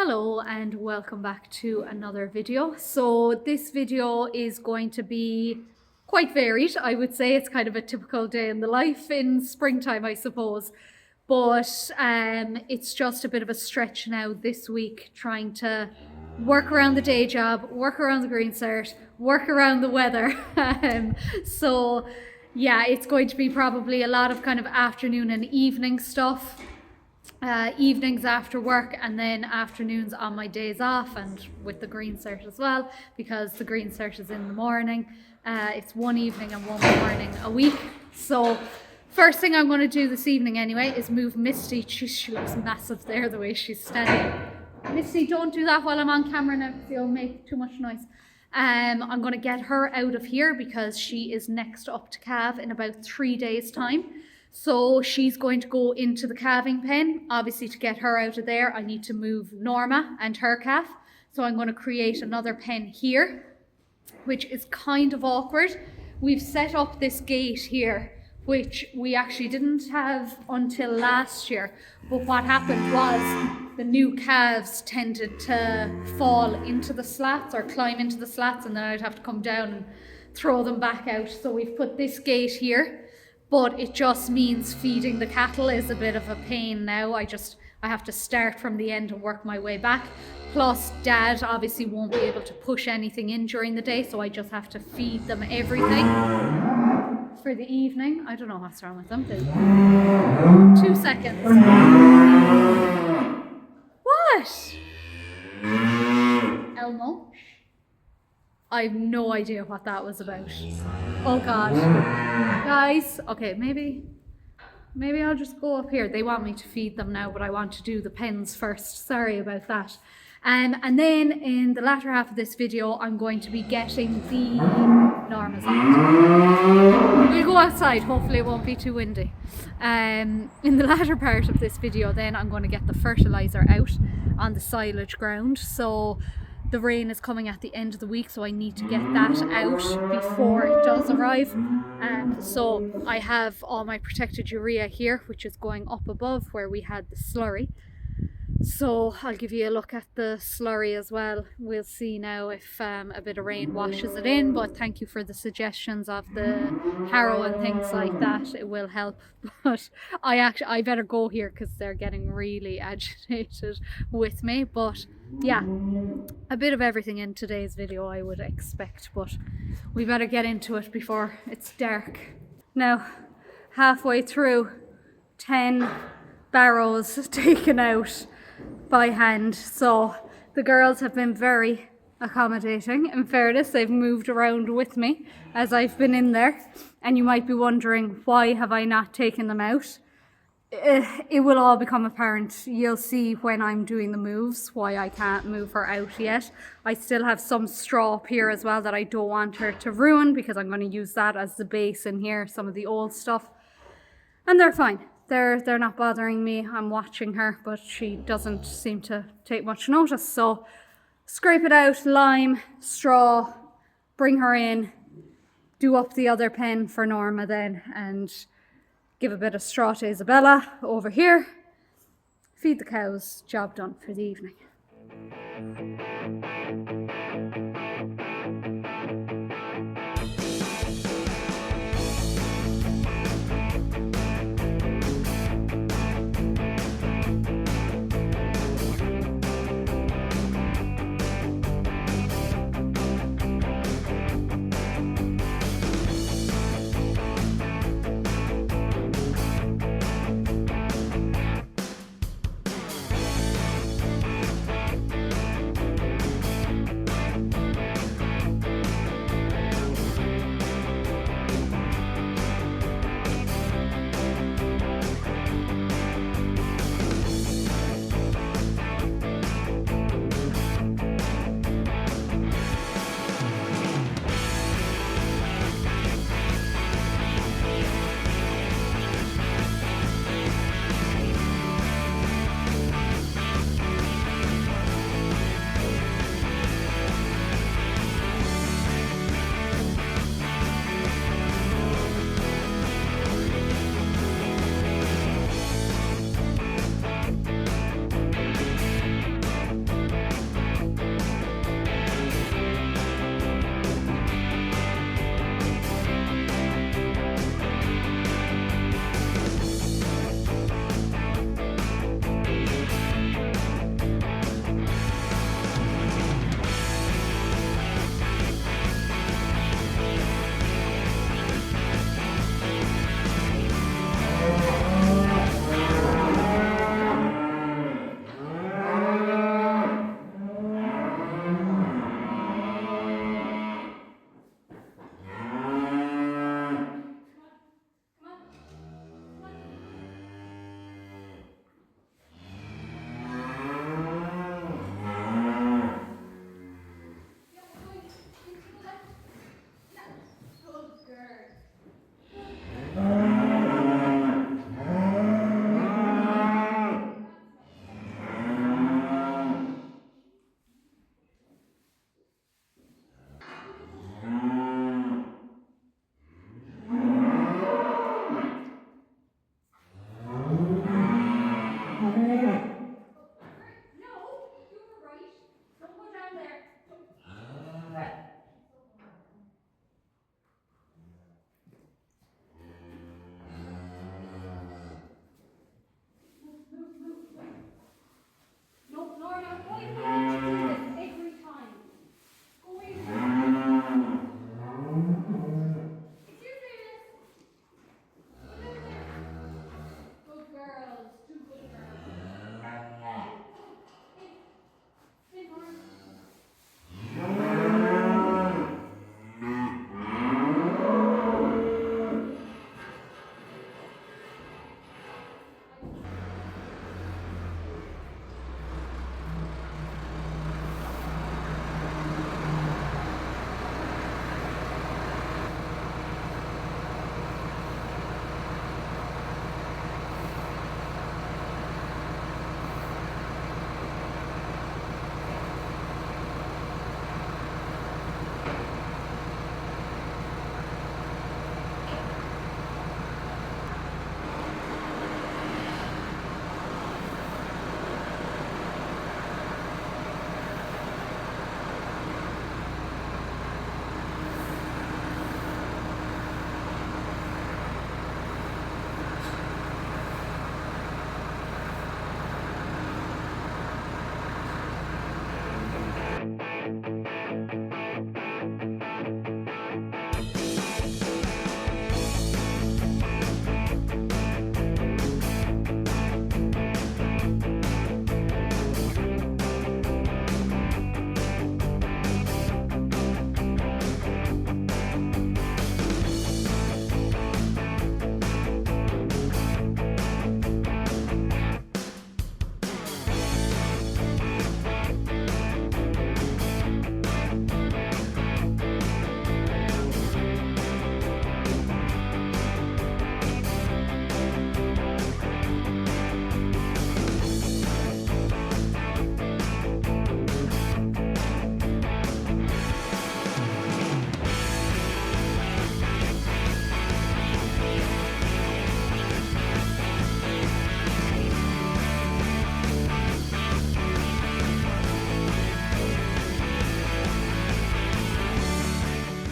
Hello and welcome back to another video. So this video is going to be quite varied. I would say it's kind of a typical day in the life in springtime, I suppose. But it's just a bit of a stretch now this week, trying to work around the day job, work around the green cert, work around the weather. So yeah, it's going to be probably a lot of kind of afternoon and evening stuff. Evenings after work, and then afternoons on my days off, and with the green cert as well, because the green cert is in the morning. It's one evening and one morning a week. So first thing I'm going to do this evening anyway is move Misty. She looks massive there, the way she's standing. Misty, don't do that while I'm on camera now, because you'll make too much noise. I'm going to get her out of here because she is next up to calve in about 3 days time. So she's going to go into the calving pen. Obviously, to get her out of there, I need to move Norma and her calf. So I'm going to create another pen here, which is kind of awkward. We've set up this gate here, which we actually didn't have until last year. But what happened was the new calves tended to fall into the slats or climb into the slats, and then I'd have to come down and throw them back out. So we've put this gate here. But it just means feeding the cattle is a bit of a pain now. I have to start from the end and work my way back. Plus Dad obviously won't be able to push anything in during the day, so I just have to feed them everything for the evening. I don't know what's wrong with them. 2 seconds. What? Elmo? I have no idea what that was about. Oh God. Guys, okay, maybe I'll just go up here. They want me to feed them now, but I want to do the pens first. Sorry about that. And then in the latter half of this video, I'm going to be getting the Norma's out. We'll go outside. Hopefully it won't be too windy. In the latter part of this video, then I'm going to get the fertilizer out on the silage ground. So the rain is coming at the end of the week, so I need to get that out before it does arrive. So I have all my protected urea here, which is going up above where we had the slurry. So I'll give you a look at the slurry as well. We'll see now if a bit of rain washes it in, but thank you for the suggestions of the harrow and things like that. It will help. But I better go here because they're getting really agitated with me. But yeah, a bit of everything in today's video, I would expect, but we better get into it before it's dark. Now, halfway through, 10 barrows taken out by hand. So the girls have been very accommodating. In fairness, they've moved around with me as I've been in there. And you might be wondering, why have I not taken them out? It will all become apparent. You'll see when I'm doing the moves why I can't move her out yet. I still have some straw up here as well that I don't want her to ruin, because I'm going to use that as the base in here, some of the old stuff. And they're fine. They're not bothering me. I'm watching her, but she doesn't seem to take much notice. So scrape it out, lime, straw, bring her in, do up the other pen for Norma then, and give a bit of straw to Isabella over here. Feed the cows. Job done for the evening.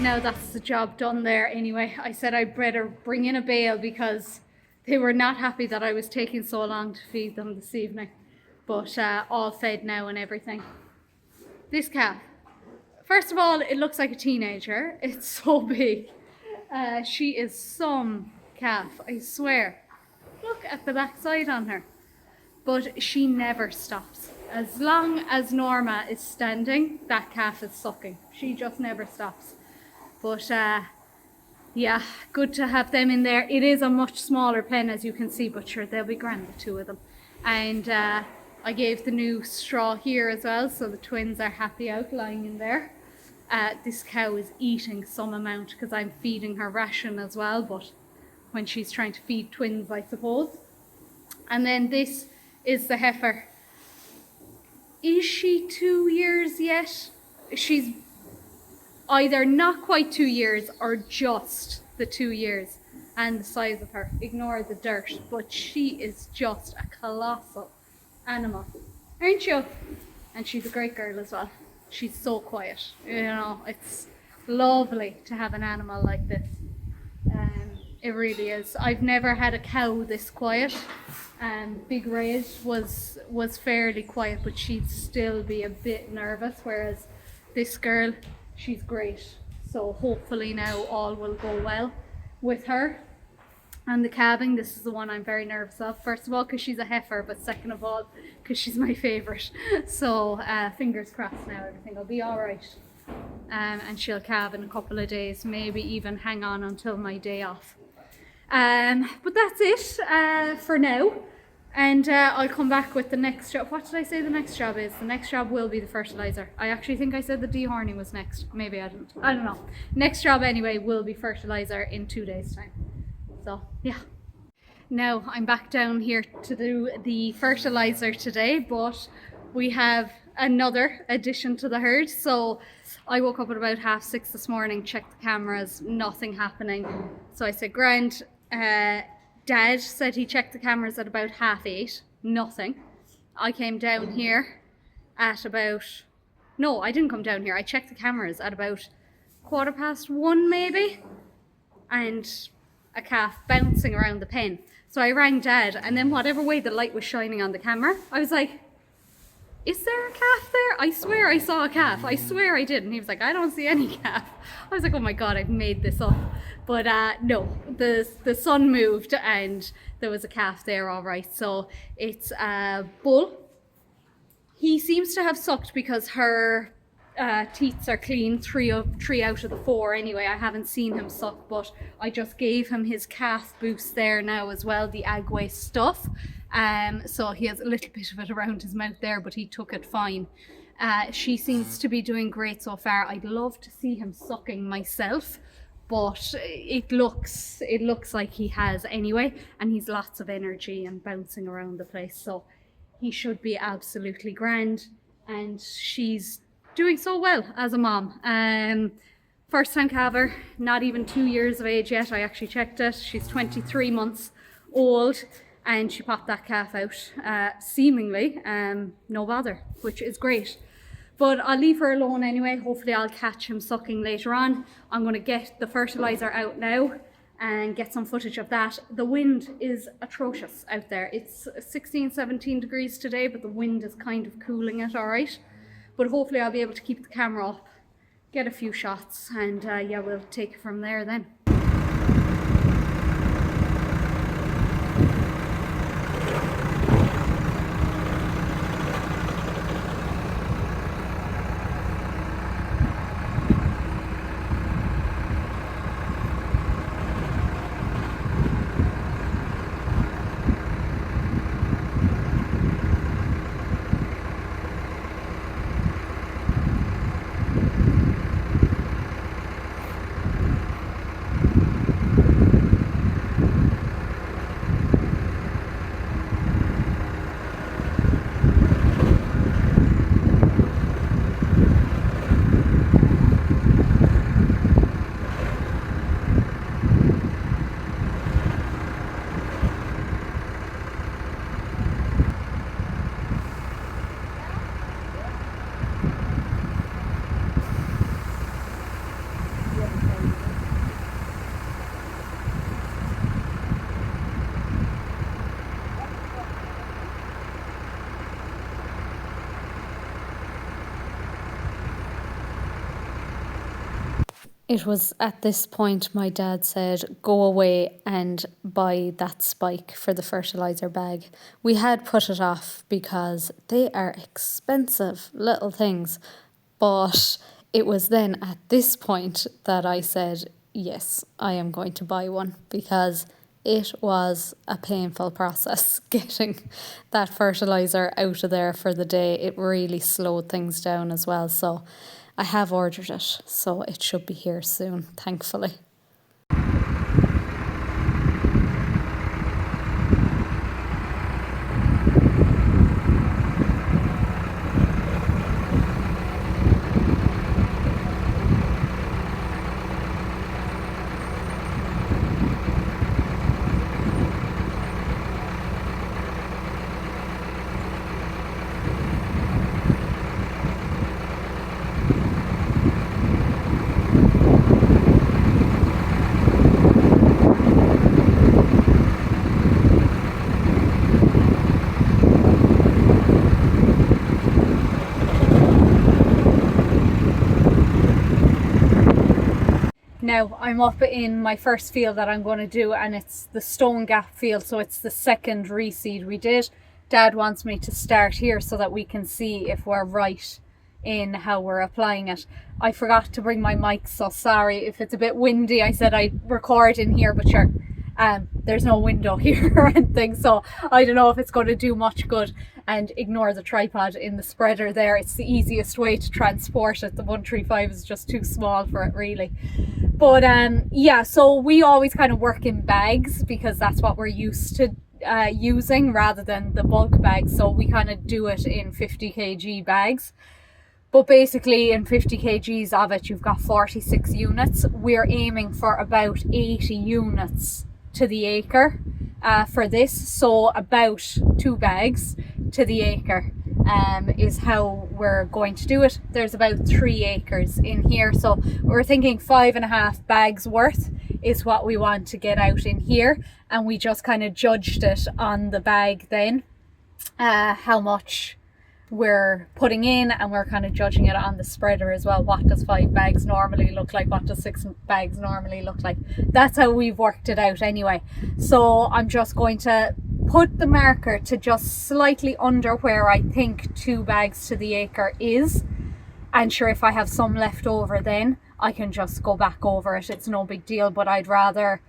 Now that's the job done there anyway. I said I'd better bring in a bale because they were not happy that I was taking so long to feed them this evening. But all fed now and everything. This calf, first of all, it looks like a teenager. It's so big. She is some calf, I swear. Look at the backside on her. But she never stops. As long as Norma is standing, that calf is sucking. She just never stops. But yeah, good to have them in there. It is a much smaller pen, as you can see, but sure, they'll be grand, the two of them. And I gave the new straw here as well, so the twins are happy out lying in there. This cow is eating some amount because I'm feeding her ration as well, but when she's trying to feed twins, I suppose. And then this is the heifer. Is she 2 years yet? She's either not quite 2 years or just the 2 years. And the size of her, ignore the dirt, but she is just a colossal animal, aren't you? And she's a great girl as well. She's so quiet, you know. It's lovely to have an animal like this. It really is. I've never had a cow this quiet. Big Red was fairly quiet, but she'd still be a bit nervous, whereas this girl, she's great. So hopefully now all will go well with her. And the calving, this is the one I'm very nervous of. First of all, because she's a heifer, but second of all, because she's my favourite. So fingers crossed now, everything will be all right. And she'll calve in a couple of days, maybe even hang on until my day off. But that's it for now. And I'll come back with the next job. What did I say the next job is? The next job will be the fertilizer. I actually think I said the dehorning was next. Maybe I didn't. I don't know. Next job anyway will be fertilizer in 2 days' time. So yeah. Now I'm back down here to do the fertilizer today, but we have another addition to the herd. So I woke up at about 6:30 this morning, checked the cameras, nothing happening. So I said, grand. Dad said he checked the cameras at about 8:30, nothing. I came down here at about, no, I didn't come down here. I checked the cameras at about 1:15 maybe, and a calf bouncing around the pen. So I rang Dad, and then whatever way the light was shining on the camera, I was like, is there a calf there? I swear I saw a calf. I swear I did. And he was like, I don't see any calf. I was like, oh my God, I've made this up. But no, the sun moved and there was a calf there, all right. So it's a bull. He seems to have sucked because her teats are clean, three out of the 4 anyway. I haven't seen him suck, but I just gave him his calf boost there now as well, the Agway stuff. So he has a little bit of it around his mouth there, but he took it fine. She seems to be doing great so far. I'd love to see him sucking myself, but it looks like he has anyway, and he's lots of energy and bouncing around the place, so he should be absolutely grand. And she's doing so well as a mom. First time calver, not even 2 years of age yet. I actually checked it. She's 23 months old. And she popped that calf out, seemingly no bother, which is great. But I'll leave her alone anyway. Hopefully I'll catch him sucking later on. I'm going to get the fertilizer out now and get some footage of that. The wind is atrocious out there. It's 16, 17 degrees today, but the wind is kind of cooling it, all right. But hopefully I'll be able to keep the camera up, get a few shots, and yeah, we'll take it from there then. It was at this point my dad said, go away and buy that spike for the fertilizer bag. We had put it off because they are expensive little things. But it was then at this point that I said, yes, I am going to buy one, because it was a painful process getting that fertilizer out of there for the day. It really slowed things down as well. So I have ordered it, so it should be here soon, thankfully. Now I'm up in my first field that I'm going to do, and it's the Stone Gap field, so it's the second reseed we did. Dad wants me to start here so that we can see if we're right in how we're applying it. I forgot to bring my mic, so sorry if it's a bit windy. I said I'd record in here, but sure, there's no window here or anything, so I don't know if it's going to do much good. And ignore the tripod in the spreader there, it's the easiest way to transport it. The 135 is just too small for it really. But yeah, so we always kind of work in bags because that's what we're used to using rather than the bulk bags. So we kind of do it in 50 kg bags. But basically in 50 kgs of it, you've got 46 units. We're aiming for about 80 units to the acre for this. So about 2 bags to the acre is how we're going to do it. There's about 3 acres in here, so we're thinking 5.5 bags worth is what we want to get out in here, and we just kind of judged it on the bag then, how much we're putting in, and we're kind of judging it on the spreader as well. What does 5 bags normally look like? What does 6 bags normally look like? That's how we've worked it out anyway. So I'm just going to put the marker to just slightly under where I think 2 bags to the acre is, and sure, if I have some left over then I can just go back over it. It's no big deal, but I'd rather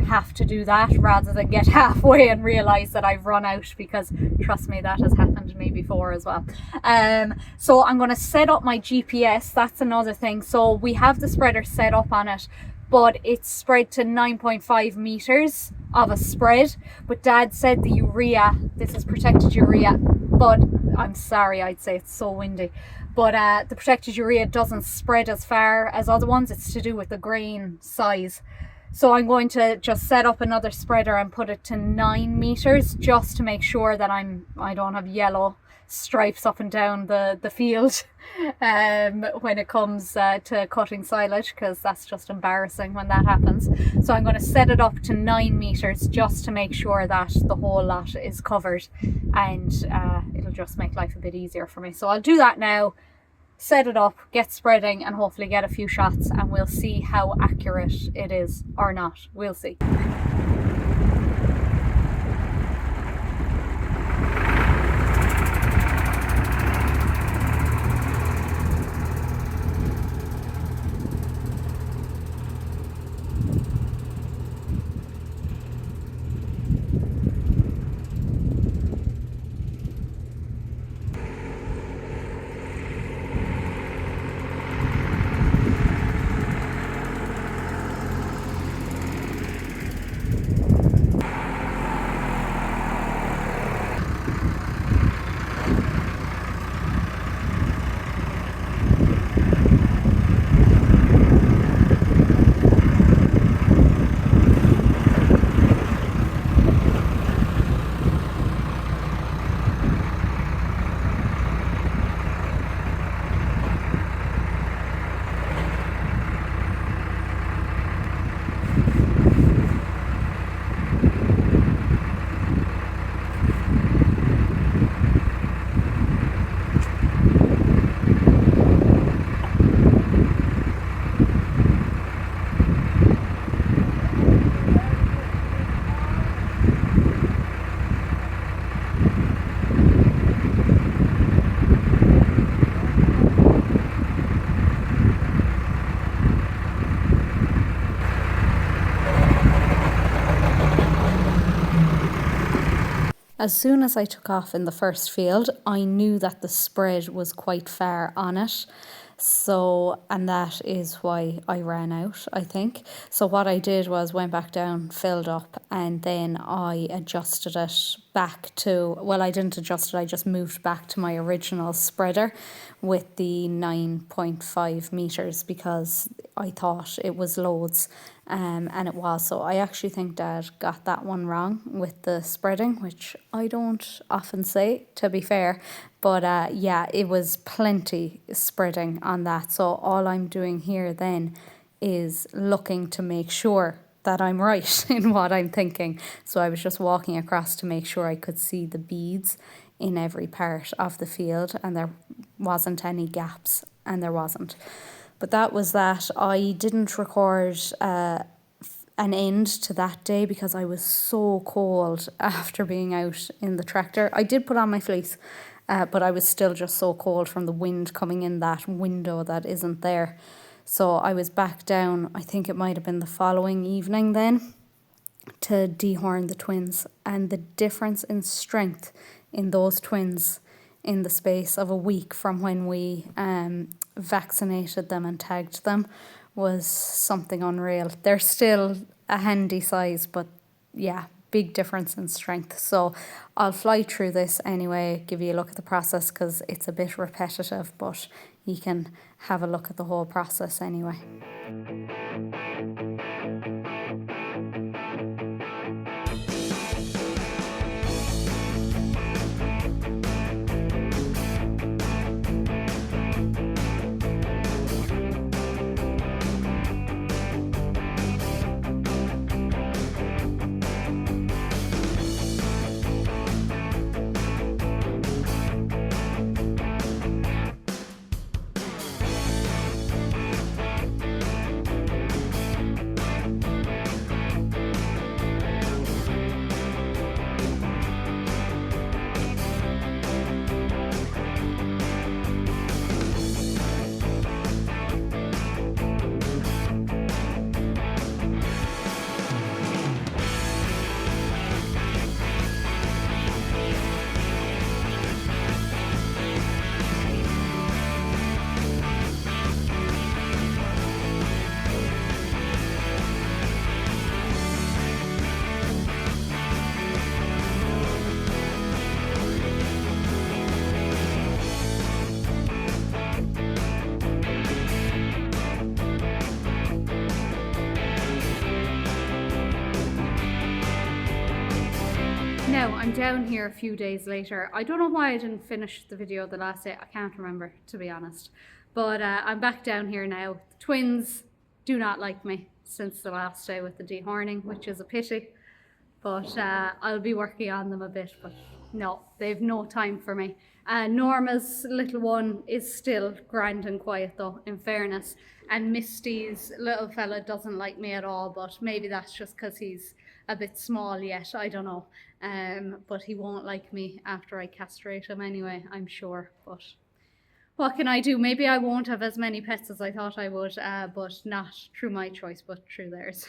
have to do that rather than get halfway and realize that I've run out, because trust me, that has happened to me before as well. So I'm going to set up my GPS. That's another thing. So we have the spreader set up on it, but it's spread to 9.5 meters of a spread. But Dad said the urea, this is protected urea, but I'm sorry, I'd say it's so windy, but the protected urea doesn't spread as far as other ones. It's to do with the grain size. So I'm going to just set up another spreader and put it to 9 meters just to make sure that I don't have yellow stripes up and down the field when it comes to cutting silage, because that's just embarrassing when that happens. So I'm going to set it up to 9 meters just to make sure that the whole lot is covered, and it'll just make life a bit easier for me. So I'll do that now, set it up, get spreading, and hopefully get a few shots, and we'll see how accurate it is or not. We'll see. as soon as I took off in the first field, I knew that the spread was quite far on it. So, and that is why I ran out, I think. So what I did was went back down, filled up, and then I adjusted it back to, well, I didn't adjust it, I just moved back to my original spreader with the 9.5 meters because I thought it was loads. And it was. So I actually think Dad got that one wrong with the spreading, which I don't often say, to be fair. But yeah, it was plenty spreading on that. So all I'm doing here then is looking to make sure that I'm right in what I'm thinking. So I was just walking across to make sure I could see the beads in every part of the field and there wasn't any gaps, and there wasn't. But that was that. I didn't record an end to that day because I was so cold after being out in the tractor. I did put on my fleece, but I was still just so cold from the wind coming in that window that isn't there. So I was back down, I think it might have been the following evening then, to dehorn the twins. And the difference in strength in those twins in the space of a week from when we vaccinated them and tagged them was something unreal. They're still a handy size, but yeah, big difference in strength. So I'll fly through this anyway, give you a look at the process because it's a bit repetitive, but you can have a look at the whole process anyway. Now, I'm down here a few days later. I don't know why I didn't finish the video the last day. I can't remember, to be honest. But I'm back down here now. The twins do not like me since the last day with the dehorning, which is a pity. But I'll be working on them a bit. But no, they've no time for me. Norma's little one is still grand and quiet though, in fairness. And Misty's little fella doesn't like me at all, but maybe that's just because he's a bit small yet, I don't know. But he won't like me after I castrate him anyway, I'm sure. But what can I do? Maybe I won't have as many pets as I thought I would, but not through my choice, but through theirs.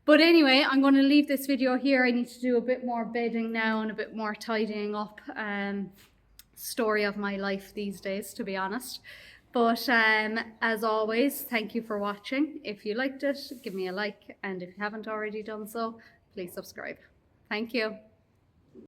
But anyway, I'm going to leave this video here. I need to do a bit more bedding now and a bit more tidying up. Story of my life these days, to be honest. But as always, thank you for watching. If you liked it, give me a like. And if you haven't already done so, please subscribe. Thank you.